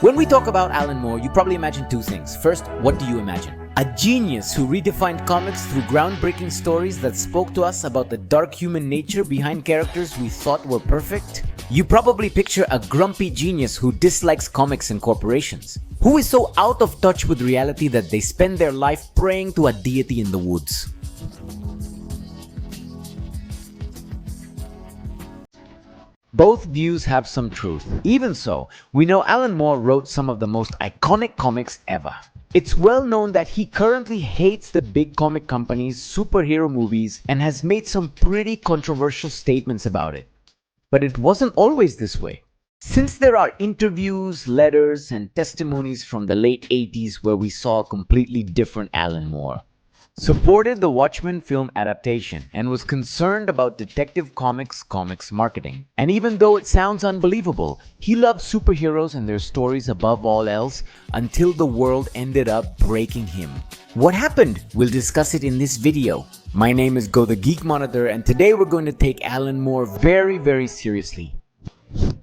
When we talk about Alan Moore, you probably imagine two things. First, what do you imagine? A genius who redefined comics through groundbreaking stories that spoke to us about the dark human nature behind characters we thought were perfect? You probably picture a grumpy genius who dislikes comics and corporations, who is so out of touch with reality that they spend their life praying to a deity in the woods. Both views have some truth. Even so, we know Alan Moore wrote some of the most iconic comics ever. It's well known that he currently hates the big comic companies, superhero movies, and has made some pretty controversial statements about it. But it wasn't always this way. Since there are interviews, letters, and testimonies from the late 80s where we saw a completely different Alan Moore, supported the Watchmen film adaptation and was concerned about Detective Comics marketing. And even though it sounds unbelievable, he loved superheroes and their stories above all else until the world ended up breaking him. What happened? We'll discuss it in this video. My name is Go the Geek Monitor, and today we're going to take Alan Moore very seriously.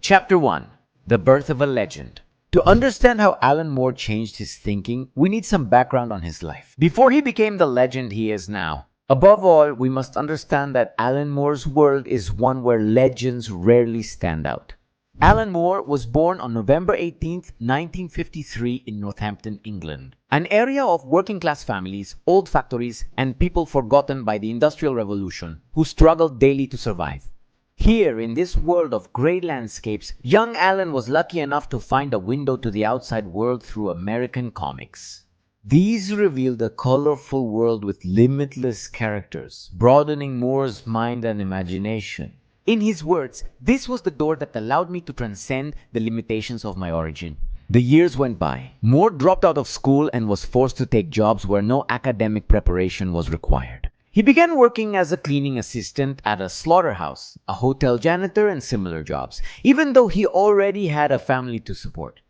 Chapter 1. The Birth of a Legend. To understand how Alan Moore changed his thinking, we need some background on his life, before he became the legend he is now. Above all, we must understand that Alan Moore's world is one where legends rarely stand out. Alan Moore was born on November 18, 1953 in Northampton, England, an area of working-class families, old factories, and people forgotten by the Industrial Revolution who struggled daily to survive. Here, in this world of grey landscapes, young Alan was lucky enough to find a window to the outside world through American comics. These revealed a colorful world with limitless characters, broadening Moore's mind and imagination. In his words, "This was the door that allowed me to transcend the limitations of my origin." The years went by. Moore dropped out of school and was forced to take jobs where no academic preparation was required. He began working as a cleaning assistant at a slaughterhouse, a hotel janitor, and similar jobs, even though he already had a family to support.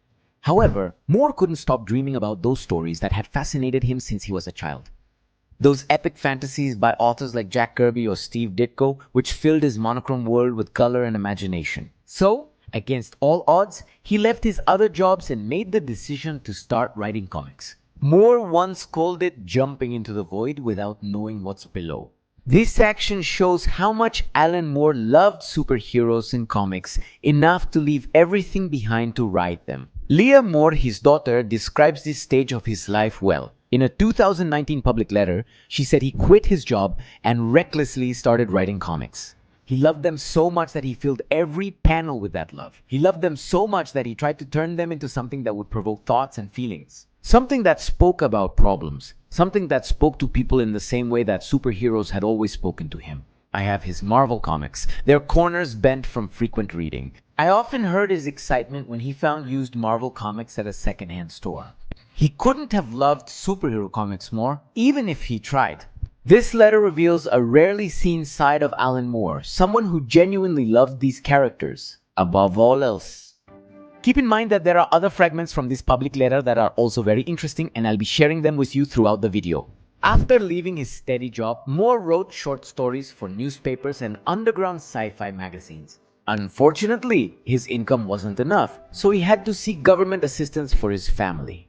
However, Moore couldn't stop dreaming about those stories that had fascinated him since he was a child. Those epic fantasies by authors like Jack Kirby or Steve Ditko, which filled his monochrome world with color and imagination. So, against all odds, he left his other jobs and made the decision to start writing comics. Moore once called it jumping into the void without knowing what's below. This action shows how much Alan Moore loved superheroes in comics enough to leave everything behind to write them. Leah Moore, his daughter, describes this stage of his life well. In a 2019 public letter, she said he quit his job and recklessly started writing comics. He loved them so much that he filled every panel with that love. He loved them so much that he tried to turn them into something that would provoke thoughts and feelings. Something that spoke about problems. Something that spoke to people in the same way that superheroes had always spoken to him. I have his Marvel comics, their corners bent from frequent reading. I often heard his excitement when he found used Marvel comics at a secondhand store. He couldn't have loved superhero comics more, even if he tried. This letter reveals a rarely seen side of Alan Moore, someone who genuinely loved these characters above all else. Keep in mind that there are other fragments from this public letter that are also very interesting, and I'll be sharing them with you throughout the video. After leaving his steady job, Moore wrote short stories for newspapers and underground sci-fi magazines. Unfortunately, his income wasn't enough, so he had to seek government assistance for his family.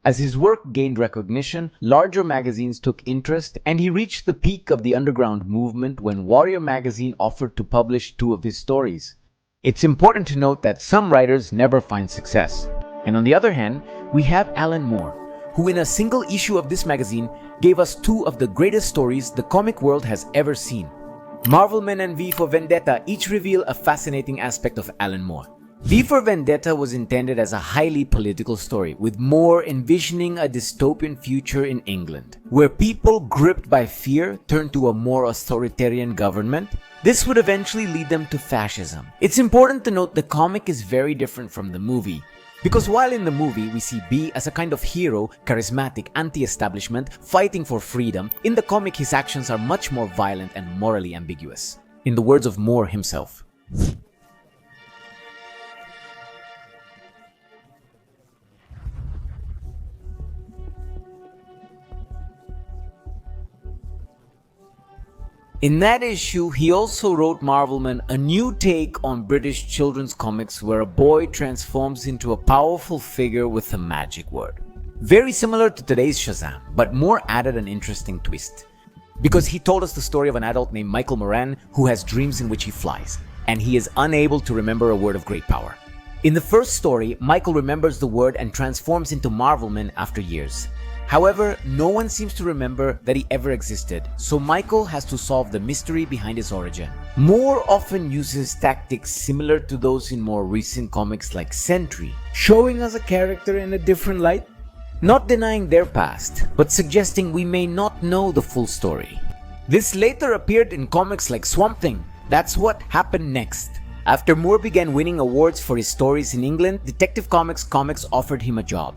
As his work gained recognition, larger magazines took interest, and he reached the peak of the underground movement when Warrior magazine offered to publish 2 of his stories. It's important to note that some writers never find success. And on the other hand, we have Alan Moore, who in a single issue of this magazine gave us 2 of the greatest stories the comic world has ever seen. Marvelman and V for Vendetta each reveal a fascinating aspect of Alan Moore. V for Vendetta was intended as a highly political story, with Moore envisioning a dystopian future in England, where people gripped by fear turned to a more authoritarian government. This would eventually lead them to fascism. It's important to note the comic is very different from the movie, because while in the movie we see B as a kind of hero, charismatic, anti-establishment, fighting for freedom, in the comic his actions are much more violent and morally ambiguous. In the words of Moore himself. In that issue, he also wrote Marvelman, a new take on British children's comics where a boy transforms into a powerful figure with a magic word. Very similar to today's Shazam, but more added an interesting twist. Because he told us the story of an adult named Michael Moran who has dreams in which he flies, and he is unable to remember a word of great power. In the first story, Michael remembers the word and transforms into Marvelman after years. However, no one seems to remember that he ever existed, so Michael has to solve the mystery behind his origin. Moore often uses tactics similar to those in more recent comics like Sentry, showing us a character in a different light, not denying their past, but suggesting we may not know the full story. This later appeared in comics like Swamp Thing. That's what happened next. After Moore began winning awards for his stories in England, Detective Comics offered him a job.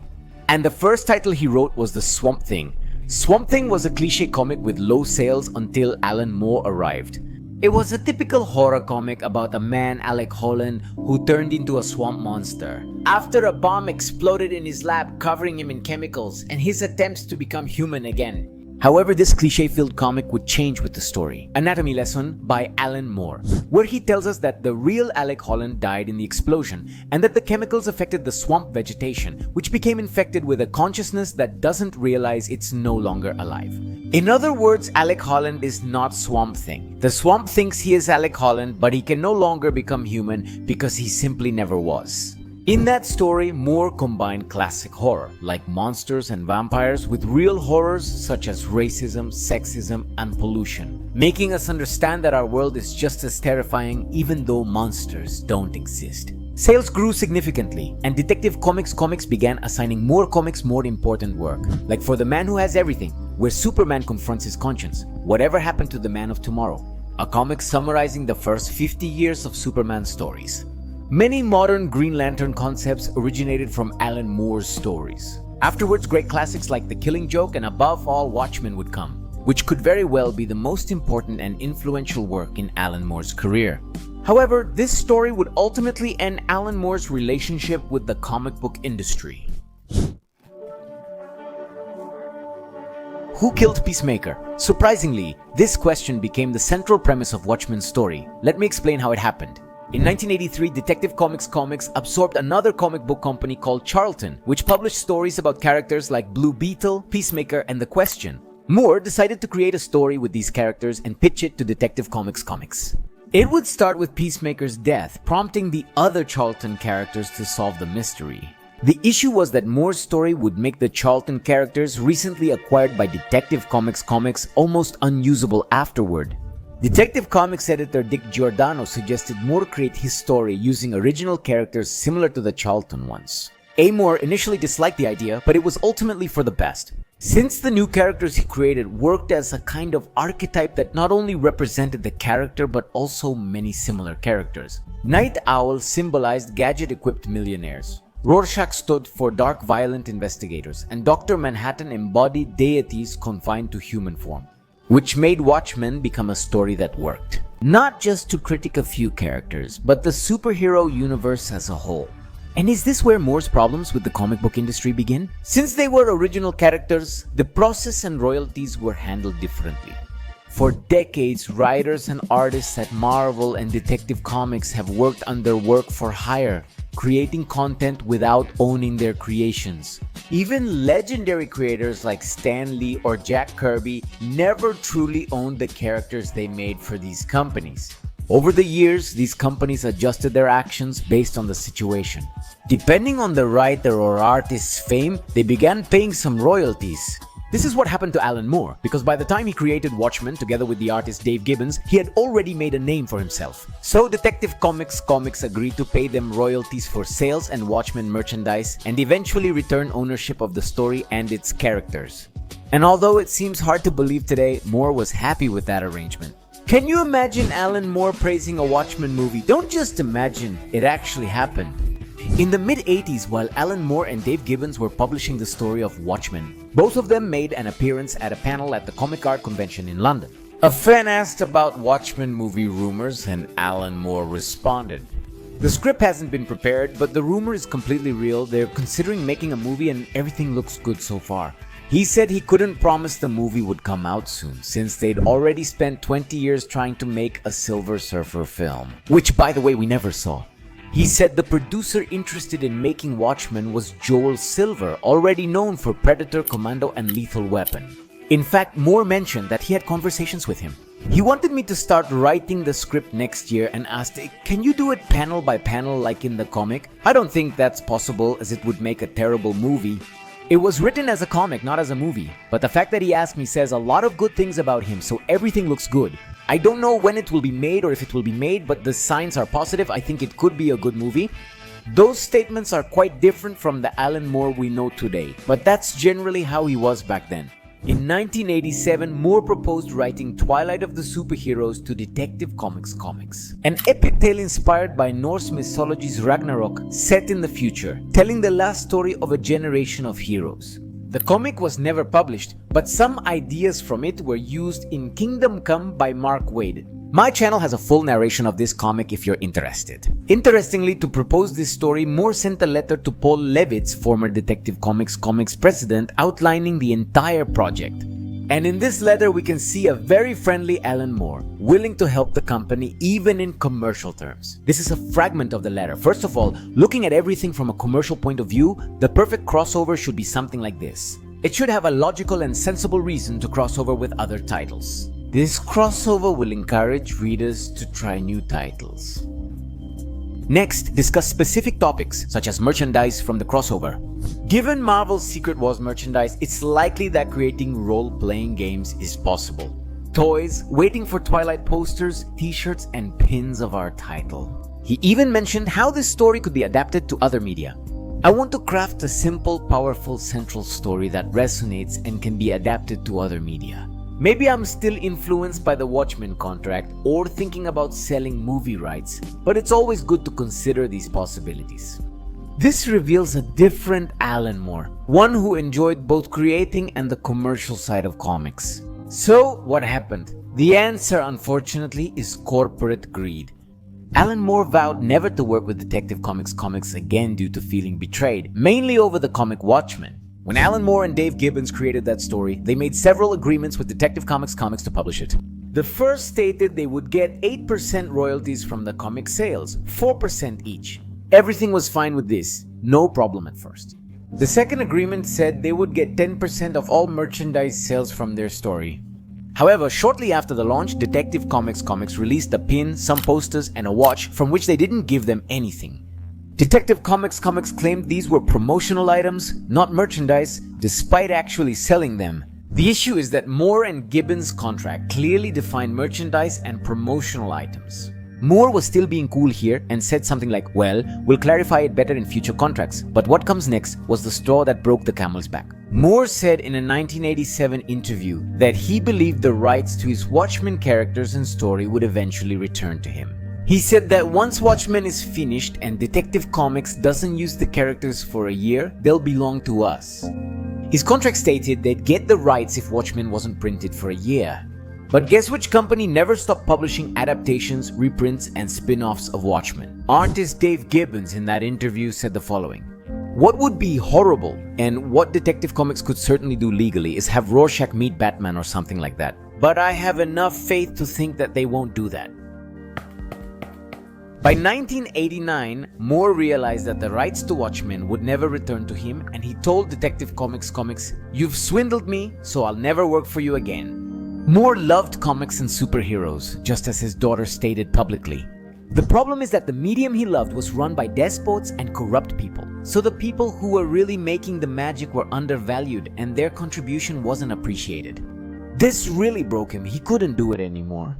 And the first title he wrote was The Swamp Thing. Swamp Thing was a cliché comic with low sales until Alan Moore arrived. It was a typical horror comic about a man, Alec Holland, who turned into a swamp monster after a bomb exploded in his lab, covering him in chemicals, and his attempts to become human again. However, this cliché-filled comic would change with the story, Anatomy Lesson by Alan Moore, where he tells us that the real Alec Holland died in the explosion and that the chemicals affected the swamp vegetation, which became infected with a consciousness that doesn't realize it's no longer alive. In other words, Alec Holland is not Swamp Thing. The swamp thinks he is Alec Holland, but he can no longer become human because he simply never was. In that story, Moore combined classic horror, like monsters and vampires, with real horrors such as racism, sexism, and pollution, making us understand that our world is just as terrifying even though monsters don't exist. Sales grew significantly, and Detective Comics began assigning more comics more important work, like For the Man Who Has Everything, where Superman confronts his conscience, Whatever Happened to the Man of Tomorrow, a comic summarizing the first 50 years of Superman stories. Many modern Green Lantern concepts originated from Alan Moore's stories. Afterwards, great classics like The Killing Joke and above all Watchmen would come, which could very well be the most important and influential work in Alan Moore's career. However, this story would ultimately end Alan Moore's relationship with the comic book industry. Who killed Peacemaker? Surprisingly, this question became the central premise of Watchmen's story. Let me explain how it happened. In 1983, Detective Comics absorbed another comic book company called Charlton, which published stories about characters like Blue Beetle, Peacemaker, and The Question. Moore decided to create a story with these characters and pitch it to Detective Comics. It would start with Peacemaker's death, prompting the other Charlton characters to solve the mystery. The issue was that Moore's story would make the Charlton characters recently acquired by Detective Comics almost unusable afterward. Detective Comics editor Dick Giordano suggested Moore create his story using original characters similar to the Charlton ones. A. Moore initially disliked the idea, but it was ultimately for the best, since the new characters he created worked as a kind of archetype that not only represented the character but also many similar characters. Night Owl symbolized gadget-equipped millionaires. Rorschach stood for dark, violent investigators, and Dr. Manhattan embodied deities confined to human form, which made Watchmen become a story that worked, not just to critique a few characters, but the superhero universe as a whole. And is this where Moore's problems with the comic book industry begin? Since they were original characters, the process and royalties were handled differently. For decades, writers and artists at Marvel and Detective Comics have worked under work for hire, creating content without owning their creations. Even legendary creators like Stan Lee or Jack Kirby never truly owned the characters they made for these companies. Over the years, these companies adjusted their actions based on the situation. Depending on the writer or artist's fame, they began paying some royalties. This is what happened to Alan Moore, because by the time he created Watchmen together with the artist Dave Gibbons, he had already made a name for himself. So Detective Comics agreed to pay them royalties for sales and Watchmen merchandise and eventually return ownership of the story and its characters. And although it seems hard to believe today, Moore was happy with that arrangement. Can you imagine Alan Moore praising a Watchmen movie? Don't just imagine, it actually happened. In the mid-80s, while Alan Moore and Dave Gibbons were publishing the story of Watchmen, both of them made an appearance at a panel at the Comic Art Convention in London. A fan asked about Watchmen movie rumors and Alan Moore responded, "The script hasn't been prepared, but the rumor is completely real. They're considering making a movie and everything looks good so far. He said he couldn't promise the movie would come out soon, since they'd already spent 20 years trying to make a Silver Surfer film, which by the way we never saw. He said the producer interested in making Watchmen was Joel Silver, already known for Predator, Commando, and Lethal Weapon. In fact, Moore mentioned that he had conversations with him. He wanted me to start writing the script next year and asked, can you do it panel by panel like in the comic? I don't think that's possible, as it would make a terrible movie. It was written as a comic, not as a movie, but the fact that he asked me says a lot of good things about him, so everything looks good. I don't know when it will be made or if it will be made, but the signs are positive. I think it could be a good movie. Those statements are quite different from the Alan Moore we know today, but that's generally how he was back then. In 1987, Moore proposed writing Twilight of the Superheroes to Detective Comics, an epic tale inspired by Norse mythology's Ragnarok, set in the future, telling the last story of a generation of heroes. The comic was never published, but some ideas from it were used in Kingdom Come by Mark Waid. My channel has a full narration of this comic if you're interested. Interestingly, to propose this story, Moore sent a letter to Paul Levitz, former Detective Comics president, outlining the entire project. And in this letter, we can see a very friendly Alan Moore, willing to help the company even in commercial terms. This is a fragment of the letter. First of all, looking at everything from a commercial point of view, the perfect crossover should be something like this. It should have a logical and sensible reason to cross over with other titles. This crossover will encourage readers to try new titles. Next, discuss specific topics such as merchandise from the crossover. Given Marvel's Secret Wars merchandise, it's likely that creating role-playing games is possible. Toys, waiting for Twilight posters, t-shirts, and pins of our title. He even mentioned how this story could be adapted to other media. I want to craft a simple, powerful central story that resonates and can be adapted to other media. Maybe I'm still influenced by the Watchmen contract or thinking about selling movie rights, but it's always good to consider these possibilities. This reveals a different Alan Moore, one who enjoyed both creating and the commercial side of comics. So, what happened? The answer, unfortunately, is corporate greed. Alan Moore vowed never to work with Detective Comics again due to feeling betrayed, mainly over the comic Watchmen. When Alan Moore and Dave Gibbons created that story, they made several agreements with Detective Comics to publish it. The first stated they would get 8% royalties from the comic sales, 4% each. Everything was fine with this, no problem at first. The second agreement said they would get 10% of all merchandise sales from their story. However, shortly after the launch, Detective Comics released a pin, some posters, and a watch from which they didn't give them anything. Detective Comics claimed these were promotional items, not merchandise, despite actually selling them. The issue is that Moore and Gibbons' contract clearly defined merchandise and promotional items. Moore was still being cool here and said something like, well, we'll clarify it better in future contracts, but what comes next was the straw that broke the camel's back. Moore said in a 1987 interview that he believed the rights to his Watchmen characters and story would eventually return to him. He said that once Watchmen is finished and Detective Comics doesn't use the characters for a year, they'll belong to us. His contract stated they'd get the rights if Watchmen wasn't printed for a year. But guess which company never stopped publishing adaptations, reprints, and spin-offs of Watchmen? Artist Dave Gibbons in that interview said the following. What would be horrible, and what Detective Comics could certainly do legally, is have Rorschach meet Batman or something like that. But I have enough faith to think that they won't do that. By 1989, Moore realized that the rights to Watchmen would never return to him, and he told Detective Comics, "You've swindled me, so I'll never work for you again." Moore loved comics and superheroes, just as his daughter stated publicly. The problem is that the medium he loved was run by despots and corrupt people, so the people who were really making the magic were undervalued and their contribution wasn't appreciated. This really broke him. He couldn't do it anymore.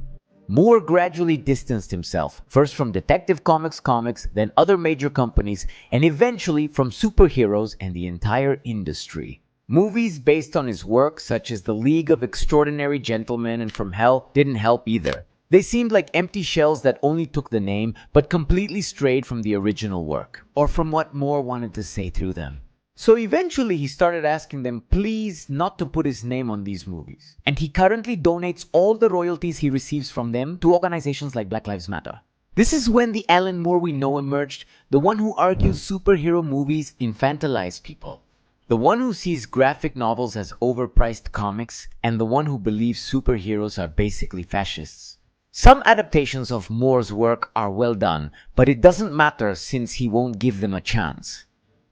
Moore gradually distanced himself, first from Detective Comics, then other major companies, and eventually from superheroes and the entire industry. Movies based on his work, such as The League of Extraordinary Gentlemen and From Hell, didn't help either. They seemed like empty shells that only took the name, but completely strayed from the original work, or from what Moore wanted to say through them. So eventually he started asking them please not to put his name on these movies. And he currently donates all the royalties he receives from them to organizations like Black Lives Matter. This is when the Alan Moore we know emerged, the one who argues superhero movies infantilize people. The one who sees graphic novels as overpriced comics, and the one who believes superheroes are basically fascists. Some adaptations of Moore's work are well done, but it doesn't matter since he won't give them a chance.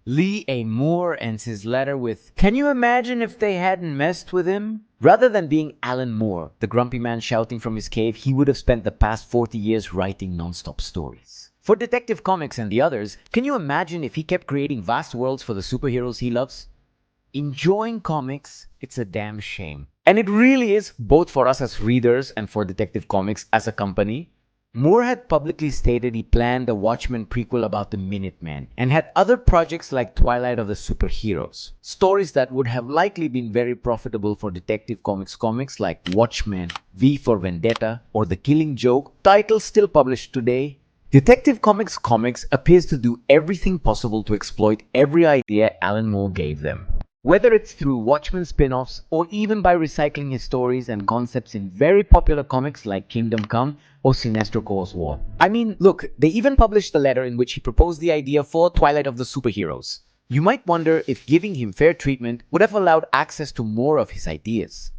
Lee A. Moore ends his letter with, "Can you imagine if they hadn't messed with him?" Rather than being Alan Moore, the grumpy man shouting from his cave, he would have spent the past 40 years writing non-stop stories. For Detective Comics and the others, can you imagine if he kept creating vast worlds for the superheroes he loves? Enjoying comics, it's a damn shame. And it really is, both for us as readers and for Detective Comics as a company. Moore had publicly stated he planned a Watchmen prequel about the Minutemen and had other projects like Twilight of the Superheroes. Stories that would have likely been very profitable for Detective Comics like Watchmen, V for Vendetta, or The Killing Joke, titles still published today. Detective Comics appears to do everything possible to exploit every idea Alan Moore gave them. Whether it's through Watchmen spin-offs or even by recycling his stories and concepts in very popular comics like Kingdom Come or Sinestro Corps War. I mean, look, they even published a letter in which he proposed the idea for Twilight of the Superheroes. You might wonder if giving him fair treatment would have allowed access to more of his ideas.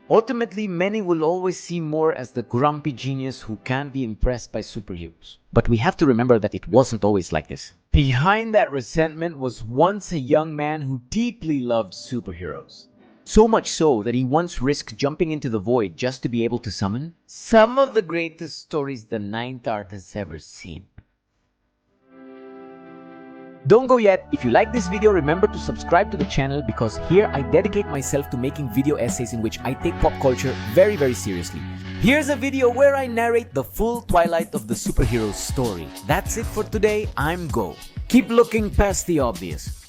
Ultimately, many will always see Moore as the grumpy genius who can't be impressed by superheroes. But we have to remember that it wasn't always like this. Behind that resentment was once a young man who deeply loved superheroes. So much so that he once risked jumping into the void just to be able to summon some of the greatest stories the Ninth Art has ever seen. Don't go yet. If you like this video, remember to subscribe to the channel because here I dedicate myself to making video essays in which I take pop culture very, very seriously. Here's a video where I narrate the full Twilight of the Superheroes story. That's it for today. I'm Go. Keep looking past the obvious.